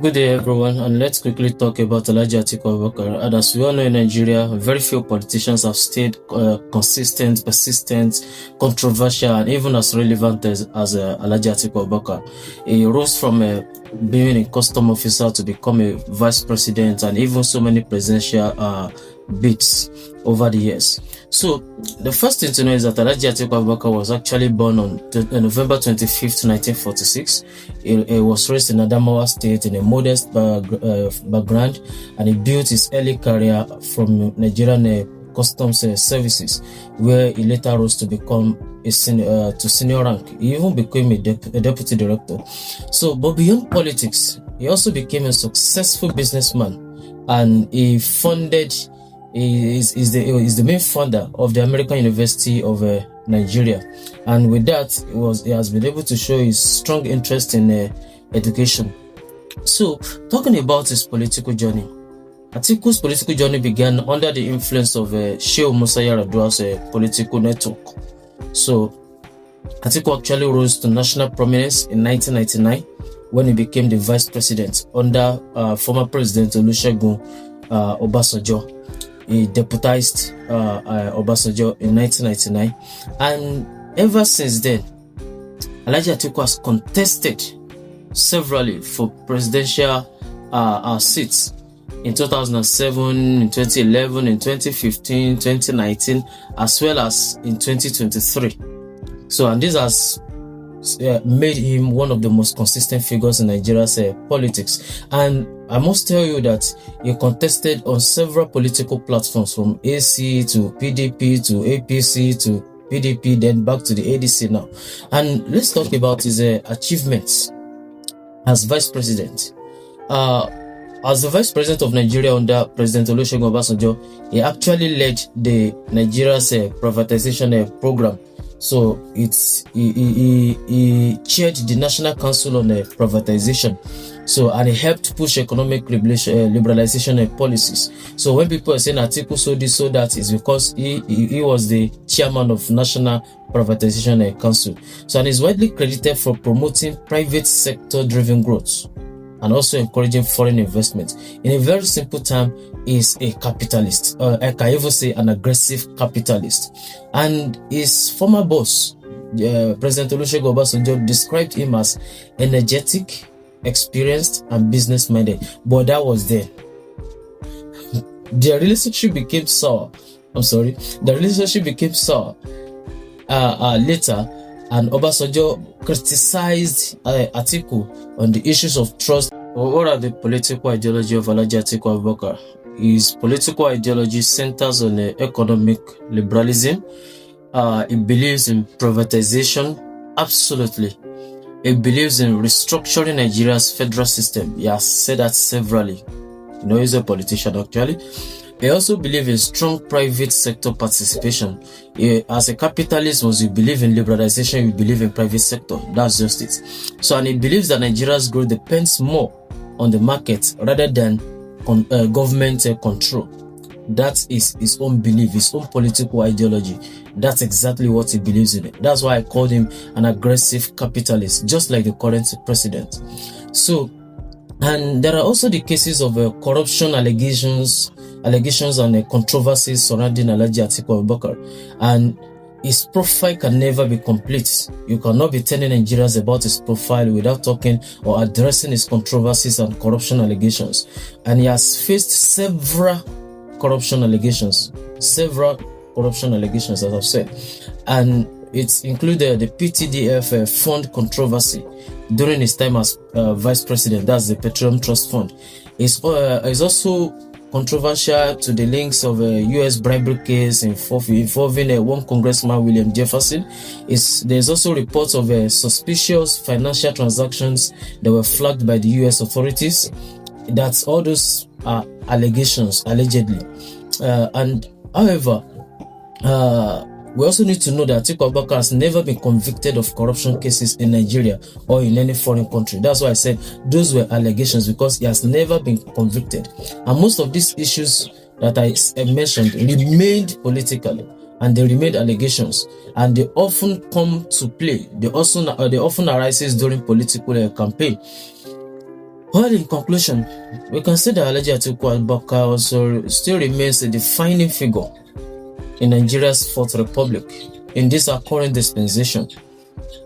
Good day, everyone, and let's quickly talk about Atiku Abubakar. And as we all know, in Nigeria, very few politicians have stayed consistent, persistent, controversial, and even as relevant as Atiku Abubakar. He rose from being a custom officer to become a vice president, and even so many presidential bids over the years. So the first thing to know is that Atiku Abubakar was actually born on November 25th, 1946. He was raised in Adamawa State in a modest background, and he built his early career from Nigerian Customs Services, where he later rose to become a senior rank. He even became a deputy director. So, but beyond politics, he also became a successful businessman, and he funded. He is the main founder of the American University of Nigeria, and with that, he has been able to show his strong interest in education. So, talking about his political journey, Atiku's political journey began under the influence of Sheikh Musa Yar'Adua's political network. So, Atiku actually rose to national prominence in 1999 when he became the vice president under former President Olusegun Obasanjo. He deputized Obasanjo in 1999, and ever since then, Atiku has contested severally for presidential seats in 2007, in 2011, in 2015, 2019, as well as in 2023. So, and this has made him one of the most consistent figures in Nigeria's politics. And I must tell you that he contested on several political platforms, from AC to PDP to APC to PDP, then back to the ADC now. And let's talk about his achievements as vice president. As the vice president of Nigeria under President Olusegun Obasanjo, he actually led the Nigeria's privatization program. So he chaired the National Council on Privatization. So, and he helped push economic liberalization policies. So when people are saying Atiku so this, so that, is because he was the chairman of National Privatization Council. So, and he's widely credited for promoting private sector driven growth and also encouraging foreign investment. In a very simple term, is a capitalist. I can even say an aggressive capitalist. And his former boss, President Olusegun Obasanjo, described him as energetic, experienced, and business-minded. But that was then. Their relationship became sour. The relationship became sour later, and Obasanjo criticized Atiku on the issues of trust. What are the political ideology of Atiku Abubakar? His political ideology centers on economic liberalism. He believes in privatization, absolutely. He believes in restructuring Nigeria's federal system. He has said that severally. You know, he's a politician actually. He also believes in strong private sector participation. As a capitalist, once you believe in liberalization, you believe in private sector. That's just it. So, and he believes that Nigeria's growth depends more on the market rather than government control. That is his own belief, his own political ideology. That's exactly what he believes in. That's why I called him an aggressive capitalist, just like the current president. So, and there are also the cases of corruption allegations and controversies surrounding Atiku Abubakar, and his profile can never be complete. You cannot be telling Nigerians about his profile without talking or addressing his controversies and corruption allegations. And he has faced several corruption allegations, as I've said, and it's included the PTDF fund controversy during his time as vice president. That's the Petroleum Trust Fund. It's also controversial to the links of a U.S. bribery case involving one Congressman, William Jefferson. There's also reports of suspicious financial transactions that were flagged by the U.S. authorities. That's all those allegations, allegedly. And however, we also need to know that Atiku Abubakar has never been convicted of corruption cases in Nigeria or in any foreign country. That's why I said those were allegations, because he has never been convicted. And most of these issues that I mentioned remained politically, and they remained allegations, and they often come to play. They often arises during political campaign. Well, in conclusion, we can say that Alhaji Atiku Abubakar also still remains a defining figure in Nigeria's Fourth Republic in this our current dispensation.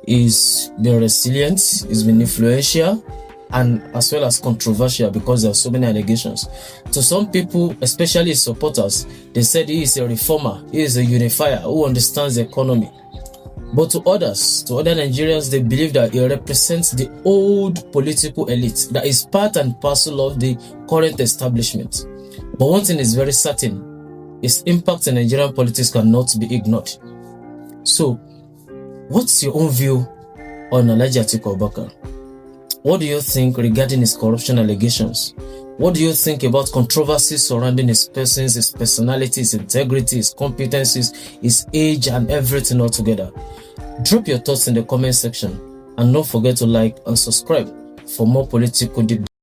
He's been resilient, he's been influential, and as well as controversial because there are so many allegations. To some people, especially his supporters, they said he is a reformer, he is a unifier who understands the economy. But to others, to other Nigerians, they believe that he represents the old political elite that is part and parcel of the current establishment. But one thing is very certain, his impact in Nigerian politics cannot be ignored. So, what's your own view on Alhaji Atiku Abubakar? What do you think regarding his corruption allegations? What do you think about controversies surrounding his persons, his personality, his integrity, his competencies, his age, and everything altogether? Drop your thoughts in the comment section and don't forget to like and subscribe for more political deep